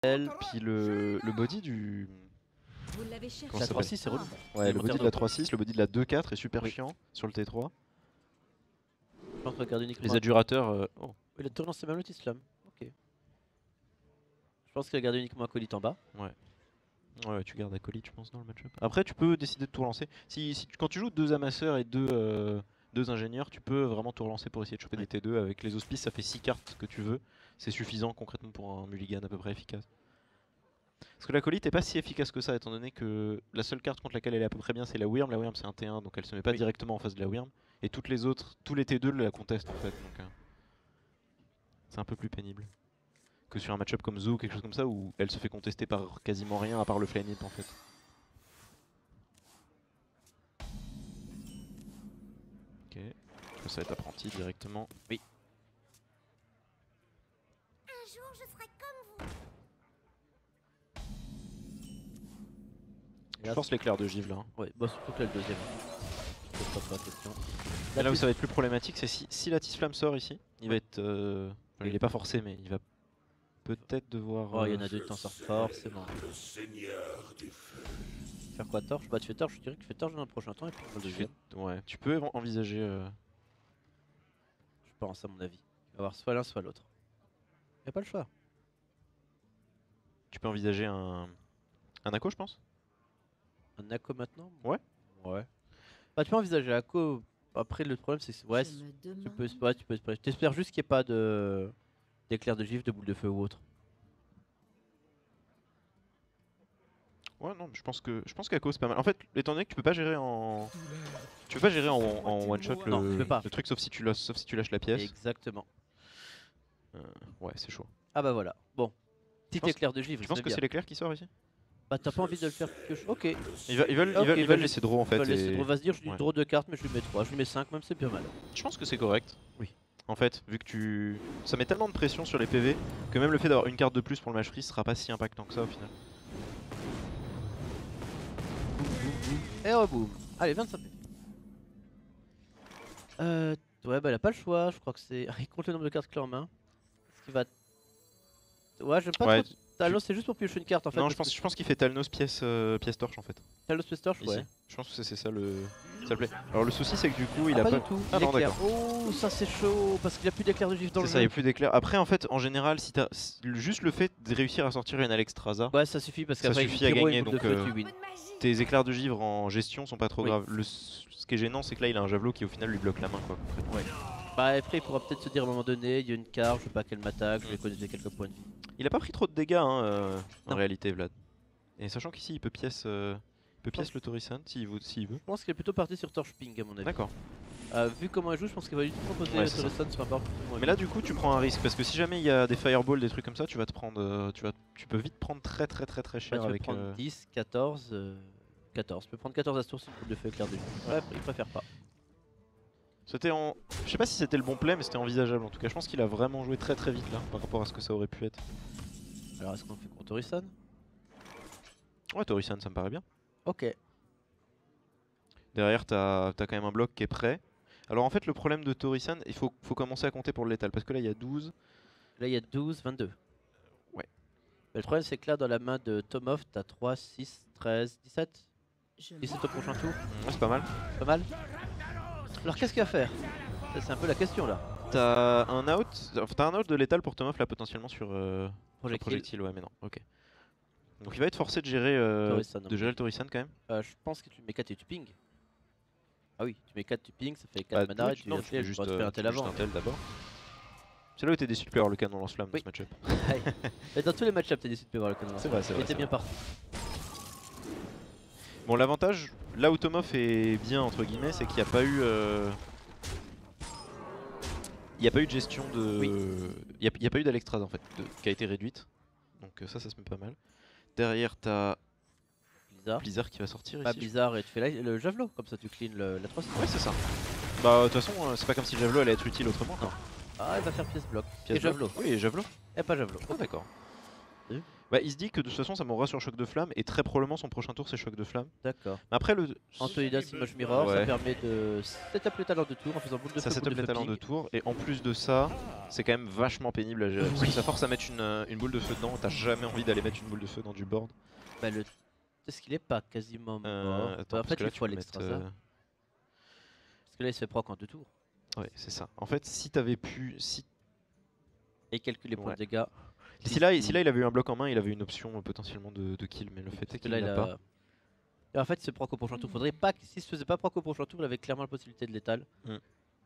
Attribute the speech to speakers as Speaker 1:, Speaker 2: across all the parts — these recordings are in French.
Speaker 1: puis le body du...
Speaker 2: Vous l'avez cherché.
Speaker 1: Comment
Speaker 3: La
Speaker 1: ça
Speaker 3: 3-6 c'est relou.
Speaker 1: Ouais, le
Speaker 3: moteur
Speaker 1: body de la 3-6, le body de la 2-4 est super
Speaker 3: Oui.
Speaker 1: chiant sur le T3.
Speaker 3: Je pense regarder uniquement.
Speaker 1: Les adjurateurs... Oh.
Speaker 3: Il a toujours lancé même l'autre Islam. Ok. Je pense qu'il a gardé uniquement Acolyte en bas.
Speaker 1: Ouais, tu gardes acolyte je pense dans le match-up. Après tu peux décider de tout relancer. Quand tu joues 2 amasseurs et 2 ingénieurs, tu peux vraiment tout relancer pour essayer de choper des T2. Avec les auspices ça fait 6 cartes que tu veux. C'est suffisant concrètement pour un mulligan à peu près efficace. Parce que l'acolyte est pas si efficace que ça étant donné que la seule carte contre laquelle elle est à peu près bien c'est la Wyrm. La Wyrm c'est un T1 donc elle se met pas directement en face de la Wyrm. Et toutes les autres, tous les T2 la contestent en fait. Donc c'est un peu plus pénible que sur un match-up comme Zo ou quelque chose comme ça où elle se fait contester par quasiment rien à part le flame hit en fait. Ok, ça va être apprenti directement. Oui.
Speaker 2: Un jour, je ferai comme vous.
Speaker 1: Je force l'éclair de givre là. Hein.
Speaker 3: Ouais, bah surtout que là, le deuxième. Je pose pas la question.
Speaker 1: Et là où ça va être plus problématique, c'est si la Flamme sort ici, il va être... il est pas forcé mais il va peut-être devoir...
Speaker 3: Oh, il y en a deux qui t'en sortent forcément. Faire quoi, torche? Bah tu fais torche, je dirais que tu fais torche dans un prochain temps et puis le deuxième.
Speaker 1: Ouais, tu peux envisager...
Speaker 3: Je pense à mon avis. Il va y avoir soit l'un soit l'autre. Y'a pas le choix.
Speaker 1: Tu peux envisager un Ako je pense.
Speaker 3: Un Ako maintenant?
Speaker 1: Ouais.
Speaker 3: Ouais. Bah tu peux envisager Ako. Après le problème c'est que ouais, tu peux espérer. T'espères juste qu'il n'y ait pas d'éclair de gifle, de boule de feu ou autre.
Speaker 1: Ouais non, je pense qu'Ako c'est pas mal. En fait, étant donné que tu peux pas gérer en... Tu peux pas gérer en one shot le truc sauf si tu lâches la pièce.
Speaker 3: Exactement.
Speaker 1: Ouais, c'est chaud.
Speaker 3: Ah bah voilà. Bon. Petit éclair de givre.
Speaker 1: Tu penses que c'est l'éclair qui sort ici?
Speaker 3: Bah t'as pas envie de le faire que je... Ok.
Speaker 1: Ils veulent laisser draw en fait.
Speaker 3: On va se dire je lui draw 2 cartes mais je lui mets 3, je lui mets 5 même c'est bien mal.
Speaker 1: Je pense que c'est correct.
Speaker 3: Oui.
Speaker 1: En fait, vu que ça met tellement de pression sur les PV que même le fait d'avoir une carte de plus pour le match free sera pas si impactant que ça au final.
Speaker 3: Et reboum. Allez 25 PV. Ouais bah il a pas le choix, je crois que c'est... Il compte le nombre de cartes clés en main. Ce qui va... Ouais j'aime pas trop... Talnos c'est juste pour piocher une carte en fait.
Speaker 1: Non je pense qu'il fait Talnos pièce torche en fait.
Speaker 3: Talnos pièce torche ouais.
Speaker 1: Je pense que c'est ça le play. Alors le souci c'est que du coup il a
Speaker 3: pas
Speaker 1: pas...
Speaker 3: du tout.
Speaker 1: Ah non d'accord.
Speaker 3: Oh ça c'est chaud parce qu'il a plus d'éclair de gif dans le jeu.
Speaker 1: C'est ça, il n'y a plus d'éclair. Après en fait en général si t'as juste le fait de réussir à sortir une Alexstrasza.
Speaker 3: Ouais ça suffit parce qu'après
Speaker 1: ça suffit à gagner donc
Speaker 3: tu win.
Speaker 1: Tes éclairs de givre en gestion sont pas trop graves. Ce qui est gênant c'est que là il a un javelot qui au final lui bloque la main quoi concrètement.
Speaker 3: Ouais. Bah après il pourra peut-être se dire à un moment donné, il y a une carte, je sais pas qu'elle m'attaque, je vais connaître quelques points de vie.
Speaker 1: Il a pas pris trop de dégâts hein, en réalité Vlad. Et sachant qu'ici il peut pièce, le Torisan s'il veut.
Speaker 3: Je pense qu'il est plutôt parti sur Torch Ping à mon avis.
Speaker 1: D'accord.
Speaker 3: Vu comment il joue, je pense qu'il va lui proposer le Torisan sur un board.
Speaker 1: Mais là du coup tu prends un risque parce que si jamais il y a des fireballs, des trucs comme ça, tu vas te prendre, tu peux vite prendre très cher avec...
Speaker 3: Tu peux prendre 10, 14, 14. Tu peux prendre 14 Astur sur une boule de feu éclair de gif. Ouais, il préfère pas.
Speaker 1: C'était en... Je sais pas si c'était le bon play mais c'était envisageable en tout cas. Je pense qu'il a vraiment joué très vite là par rapport à ce que ça aurait pu être.
Speaker 3: Alors est-ce qu'on fait contre Torisan?
Speaker 1: Ouais Torisan ça me paraît bien.
Speaker 3: Ok.
Speaker 1: Derrière t'as quand même un bloc qui est prêt. Alors en fait le problème de Torisan, il faut commencer à compter pour le létal parce que là il y a 12.
Speaker 3: Là il y a 12, 22.
Speaker 1: Ouais.
Speaker 3: Mais le problème c'est que là dans la main de Tomov t'as 3, 6, 13, 17. 17 au prochain tour.
Speaker 1: Ouais, c'est pas mal.
Speaker 3: Pas mal. Alors qu'est-ce qu'il va faire? C'est un peu la question là.
Speaker 1: T'as un out de létal pour Tomov là potentiellement sur projectile. Ouais mais non, ok. Donc il va être forcé de gérer, le Torisan quand même.
Speaker 3: Je pense que tu mets 4 et tu ping. Ah oui, tu mets 4 tu ping, ça fait 4 mana et tu fais juste un tel avant.
Speaker 1: d'abord. C'est là où t'es déçu de avoir le canon lance-flamme dans ce match-up.
Speaker 3: Mais dans tous les match-ups t'es déçu de avoir le canon
Speaker 1: lance-flamme. C'est vrai,
Speaker 3: t'es bien parti.
Speaker 1: Bon l'avantage, là où Tomov est bien entre guillemets, c'est qu'il n'y a pas eu... Il n'y a pas eu de gestion de... Il n'y a pas eu d'Alexstrasza en fait, qui a été réduite. Donc ça se met pas mal. Derrière t'as Blizzard qui va sortir ici.
Speaker 3: Blizzard et tu fais le javelot, comme ça tu clean la 3.
Speaker 1: Ouais c'est ça. Bah de toute façon c'est pas comme si le javelot allait être utile autrement.
Speaker 3: Non. Ah elle va faire pièce bloc.
Speaker 1: Et javelot. Oui et javelot.
Speaker 3: Et pas javelot.
Speaker 1: Ah d'accord. Bah, il se dit que de toute façon ça mourra sur choc de flamme et très probablement son prochain tour c'est choc de flamme.
Speaker 3: D'accord.
Speaker 1: Après le
Speaker 3: Antonidas Image Mirror, ça
Speaker 1: Ouais.
Speaker 3: permet de setup les talents de tour en faisant boule de
Speaker 1: ça
Speaker 3: feu,
Speaker 1: setup
Speaker 3: boule de
Speaker 1: les
Speaker 3: feu,
Speaker 1: talents de
Speaker 3: ping.
Speaker 1: tour et en plus de ça c'est quand même vachement pénible à gérer parce que ça force à mettre une boule de feu dedans, t'as jamais envie d'aller mettre une boule de feu dans du board.
Speaker 3: Bah, est-ce qu'il est pas quasiment mort
Speaker 1: Attends,
Speaker 3: Bah, en
Speaker 1: parce
Speaker 3: fait
Speaker 1: que là,
Speaker 3: il
Speaker 1: tu
Speaker 3: faut
Speaker 1: peux
Speaker 3: l'extra
Speaker 1: mettre,
Speaker 3: ça. Parce que là il se fait proc en 2 tours.
Speaker 1: Ouais c'est ça. En fait si t'avais pu...
Speaker 3: Et calcule les points
Speaker 1: Ouais.
Speaker 3: de dégâts.
Speaker 1: Si là il avait eu un bloc en main, il avait une option potentiellement de kill, mais le fait est
Speaker 3: Parce que
Speaker 1: qu'il
Speaker 3: là,
Speaker 1: l'a pas.
Speaker 3: Et en fait, il se proc au prochain tour. Faudrait pas que s'il se faisait pas proc au prochain tour, il avait clairement la possibilité de létal.
Speaker 1: Mm.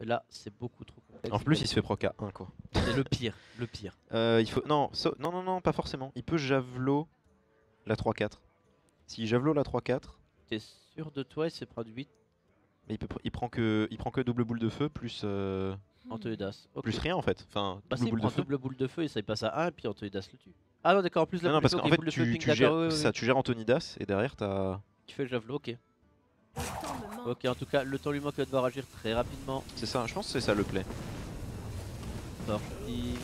Speaker 3: Mais là, c'est beaucoup trop complexe.
Speaker 1: En plus il se fait proc à 1 quoi.
Speaker 3: C'est le pire, le pire.
Speaker 1: Il faut... non, non, pas forcément. Il peut javelot la 3-4. S'il javelot la 3-4,
Speaker 3: T'es sûr de toi, il se prend du 8
Speaker 1: mais il prend que double boule de feu plus,
Speaker 3: Antonidas. Ok.
Speaker 1: plus rien en fait. Enfin,
Speaker 3: Bah,
Speaker 1: double
Speaker 3: s'il
Speaker 1: boule de
Speaker 3: prend
Speaker 1: feu.
Speaker 3: double boule de feu et ça il passe à 1 et puis Antonidas le tue. Ah non, d'accord, en plus la
Speaker 1: Non, non,
Speaker 3: boule de
Speaker 1: parce
Speaker 3: feu,
Speaker 1: qu'en
Speaker 3: ok,
Speaker 1: fait
Speaker 3: boule de feu, ping,
Speaker 1: tu
Speaker 3: d'accord,
Speaker 1: gères
Speaker 3: oui, oui,
Speaker 1: ça,
Speaker 3: oui.
Speaker 1: tu gères Antonidas et derrière t'as...
Speaker 3: Tu fais le javelot, ok.
Speaker 2: Le temps me manque.
Speaker 3: Ok, en tout cas, le temps lui manque, il va devoir agir très rapidement.
Speaker 1: C'est ça, je pense que c'est ça le play.
Speaker 3: Sorti.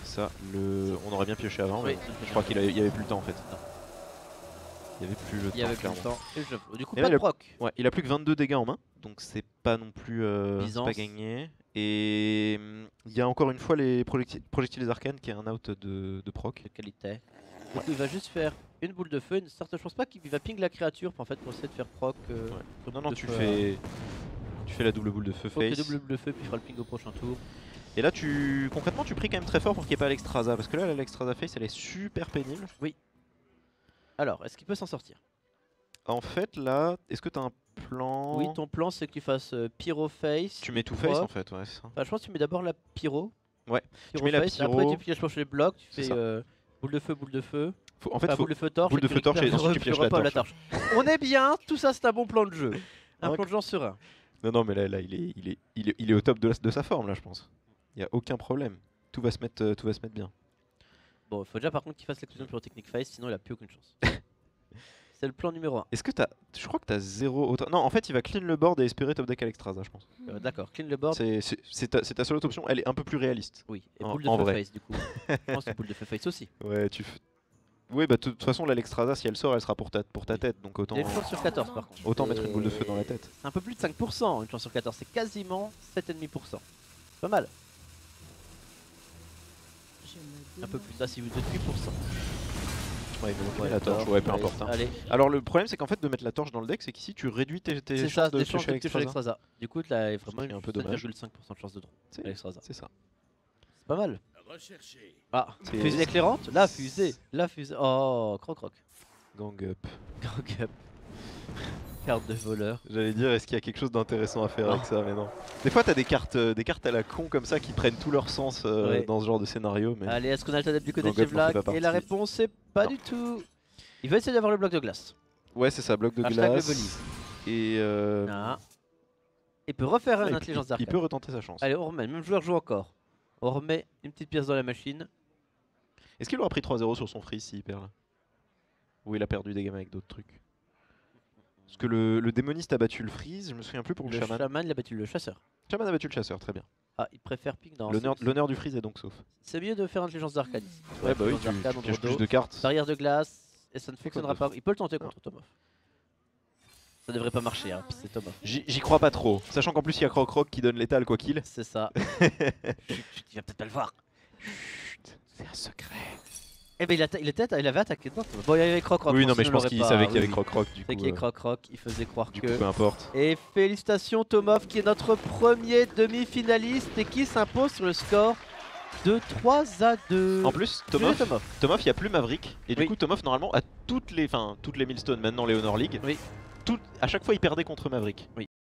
Speaker 1: C'est ça, on aurait bien pioché avant,
Speaker 3: Oui,
Speaker 1: mais je crois qu'il y avait plus le temps en fait.
Speaker 3: Non.
Speaker 1: Il y avait plus le
Speaker 3: Il y avait
Speaker 1: temps
Speaker 3: plus le
Speaker 1: clairement.
Speaker 3: temps. Et le javelot. Du coup,
Speaker 1: Et
Speaker 3: pas
Speaker 1: là,
Speaker 3: de proc.
Speaker 1: Ouais, il a plus que 22 dégâts en main, donc c'est pas non plus c'est
Speaker 3: Byzance.
Speaker 1: pas gagné. Et il y a encore une fois les projectiles arcanes qui est un out de proc.
Speaker 3: De qualité. Du coup, il va juste faire une boule de feu. Une certaine, je pense pas qu'il va ping la créature pour, en fait, pour essayer de faire proc. Sur
Speaker 1: Non,
Speaker 3: boule
Speaker 1: non,
Speaker 3: de
Speaker 1: tu
Speaker 3: feu,
Speaker 1: fais la double boule de feu
Speaker 3: Ok,
Speaker 1: face.
Speaker 3: double boule de feu, puis il fera le ping au prochain tour.
Speaker 1: Et là, concrètement, tu pries quand même très fort pour qu'il n'y ait pas l'Exstrasa. Parce que là, l'Exstrasa face, elle est super pénible.
Speaker 3: Alors, est-ce qu'il peut s'en sortir?
Speaker 1: En fait, là, est-ce que tu as un plan?
Speaker 3: Oui, ton plan c'est que tu fasses pyro face.
Speaker 1: Tu mets tout face
Speaker 3: proc.
Speaker 1: en fait, ouais, c'est ça.
Speaker 3: Enfin, je pense que tu mets d'abord la pyro.
Speaker 1: Ouais,
Speaker 3: Pyro
Speaker 1: mets la
Speaker 3: face,
Speaker 1: pyro.
Speaker 3: Après, tu pièges pour les blocs. Tu
Speaker 1: C'est
Speaker 3: fais
Speaker 1: ça.
Speaker 3: boule de feu.
Speaker 1: En fait,
Speaker 3: Enfin, boule de feu torche.
Speaker 1: boule de
Speaker 3: tu
Speaker 1: feu torche et
Speaker 3: récupères
Speaker 1: ensuite tu
Speaker 3: le
Speaker 1: pièges la
Speaker 3: repas ou la
Speaker 1: torche.
Speaker 3: On est bien, tout ça c'est un bon plan de jeu. Un
Speaker 1: Ouais.
Speaker 3: plan de jeu en serein.
Speaker 1: Non, mais là il est au top de sa forme, là, je pense. Il n'y a aucun problème. Tout va se mettre bien.
Speaker 3: Bon, il faut déjà par contre qu'il fasse l'explosion pyrotechnique face, sinon il a plus aucune chance. C'est le plan numéro 1.
Speaker 1: Est-ce que t'as... Je crois que t'as 0 autant... Non, en fait, il va clean le board et espérer top deck à l'Exstrasa, je pense.
Speaker 3: D'accord, clean le board.
Speaker 1: C'est ta seule autre option, elle est un peu plus réaliste.
Speaker 3: Oui, et
Speaker 1: En-
Speaker 3: boule de
Speaker 1: en
Speaker 3: feu
Speaker 1: vrai.
Speaker 3: face du coup. Je pense que boule de feu face aussi.
Speaker 1: Ouais, Oui, bah de toute façon, là, l'Exstrasa, si elle sort, elle sera pour ta tête, donc autant...
Speaker 3: Il y a une chance sur 14 par contre.
Speaker 1: Autant mettre une
Speaker 3: Et
Speaker 1: boule de feu dans la tête.
Speaker 3: C'est un peu plus de 5%, une chance sur 14, c'est quasiment 7,5%. Pas mal,
Speaker 2: Je me
Speaker 3: un peu
Speaker 2: demande.
Speaker 3: plus. Là, si vous êtes 8%.
Speaker 1: Ouais, il faut
Speaker 3: Ouais,
Speaker 1: la torche, ouais, peu importe. Hein.
Speaker 3: Allez,
Speaker 1: Alors, le problème, c'est qu'en fait, de mettre la torche dans le deck, c'est qu'ici, tu réduis tes
Speaker 3: c'est
Speaker 1: chances
Speaker 3: ça,
Speaker 1: de
Speaker 3: des chances
Speaker 1: piocher
Speaker 3: de piocher
Speaker 1: l'Exstrasa.
Speaker 3: l'extrasa. Du coup, là, il y a vraiment
Speaker 1: qui est un peu dommage.
Speaker 3: 7,5% de chance de draw.
Speaker 1: C'est-
Speaker 3: à l'extrasa.
Speaker 1: C'est ça.
Speaker 3: C'est pas mal.
Speaker 4: Recherché.
Speaker 3: Ah,
Speaker 1: C'est-
Speaker 3: fusée éclairante. La fusée. Oh, croc.
Speaker 1: Gang up.
Speaker 3: Gang up. Carte de voleur.
Speaker 1: J'allais dire, est-ce qu'il y a quelque chose d'intéressant à faire avec ça, mais non. Des fois, t'as des cartes à la con comme ça qui prennent tout leur sens
Speaker 3: Ouais.
Speaker 1: dans ce genre de scénario, mais...
Speaker 3: Allez, est-ce qu'on a le tadep du côté de
Speaker 1: Gang up n'en fait
Speaker 3: Chevlac?
Speaker 1: pas
Speaker 3: Et la
Speaker 1: partie.
Speaker 3: réponse, c'est pas
Speaker 1: Non.
Speaker 3: du tout. Il va essayer d'avoir le bloc de glace.
Speaker 1: Ouais, c'est ça, bloc de
Speaker 3: Hashtag le
Speaker 1: glace.
Speaker 3: Believe.
Speaker 1: Et
Speaker 3: Ah. Il peut refaire
Speaker 1: ouais,
Speaker 3: une intelligence
Speaker 1: il
Speaker 3: d'arcade.
Speaker 1: peut retenter sa chance.
Speaker 3: Allez, on remet. Le même joueur joue encore. On remet une petite pièce dans la machine.
Speaker 1: Est-ce qu'il aura pris 3-0 sur son freeze s'il perd là? Ou il a perdu des games avec d'autres trucs? Parce que le démoniste a battu le freeze, je me souviens plus pour le,
Speaker 3: Le
Speaker 1: chaman.
Speaker 3: chaman, il a battu le chasseur.
Speaker 1: Chaman a battu le chasseur, très bien.
Speaker 3: Ah, il préfère ping dans
Speaker 1: L'honneur du freeze est donc sauf.
Speaker 3: C'est mieux de faire intelligence d'arcade ici.
Speaker 1: Ouais, bah oui,
Speaker 3: Intelligence
Speaker 1: tu
Speaker 3: d'arcade,
Speaker 1: pioches
Speaker 3: ombre
Speaker 1: plus
Speaker 3: d'eau.
Speaker 1: de cartes.
Speaker 3: Barrière de glace. Et ça ne
Speaker 1: quoi
Speaker 3: fonctionnera
Speaker 1: de
Speaker 3: pas. Il peut le tenter contre Tomov. Ça devrait pas marcher, hein, puis c'est Tomov.
Speaker 1: J'y crois pas trop, sachant qu'en plus il y a Croc qui donne l'étal quoi qu'il.
Speaker 3: C'est ça. Chut, il va peut-être pas le voir.
Speaker 1: Chut, c'est un secret.
Speaker 3: Eh ben il avait attaqué dedans. Bon, il y avait Croc.
Speaker 1: Oui, non, mais je pense qu'il savait qu'il y avait Croc du
Speaker 3: C'est
Speaker 1: coup.
Speaker 3: qu'il y avait Croc, il faisait croire
Speaker 1: Du
Speaker 3: que.
Speaker 1: coup, peu importe.
Speaker 3: Et félicitations Tomov qui est notre premier demi-finaliste et qui s'impose sur le score de 3-2.
Speaker 1: En plus,
Speaker 3: Tomov.
Speaker 1: Tomov, il n'y a plus Maverick. Et du
Speaker 3: Oui.
Speaker 1: coup, Tomov, normalement, a toutes les milestones, maintenant les Honor League.
Speaker 3: Oui.
Speaker 1: À chaque fois, il perdait contre Maverick.
Speaker 3: Oui.